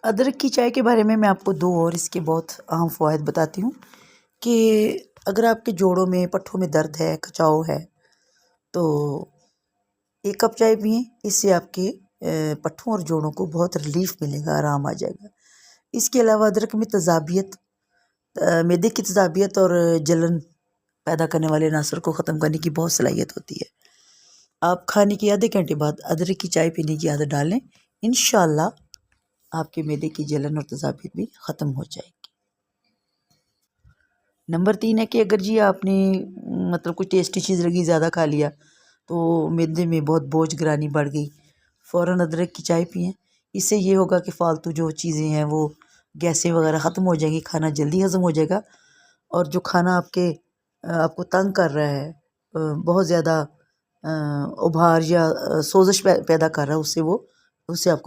ادرک کی چائے کے بارے میں آپ کو دو اور اس کے بہت اہم فوائد بتاتی ہوں کہ اگر آپ کے جوڑوں میں پٹھوں میں درد ہے، کھچاؤ ہے، تو 1 کپ چائے پئیں، اس سے آپ کے پٹھوں اور جوڑوں کو بہت ریلیف ملے گا، آرام آ جائے گا۔ اس کے علاوہ ادرک میں تیزابیت، معدے کی تیزابیت اور جلن پیدا کرنے والے عناصر کو ختم کرنے کی بہت صلاحیت ہوتی ہے۔ آپ کھانے کے آدھے گھنٹے بعد ادرک کی چائے پینے کی عادت ڈالیں، انشاءاللہ آپ کے معدے کی جلن اور تیزابیت بھی ختم ہو جائے گی۔ نمبر 3 ہے کہ اگر جی آپ نے مطلب کوئی ٹیسٹی چیز لگی، زیادہ کھا لیا تو معدے میں بہت بوجھ گرانی بڑھ گئی، فوراً ادرک کی چائے پئیں۔ اس سے یہ ہوگا کہ فالتو جو چیزیں ہیں وہ گیسیں وغیرہ ختم ہو جائیں گی، کھانا جلدی ہضم ہو جائے گا، اور جو کھانا آپ کو تنگ کر رہا ہے، بہت زیادہ ابھار یا سوزش پیدا کر رہا ہے، اس سے آپ کو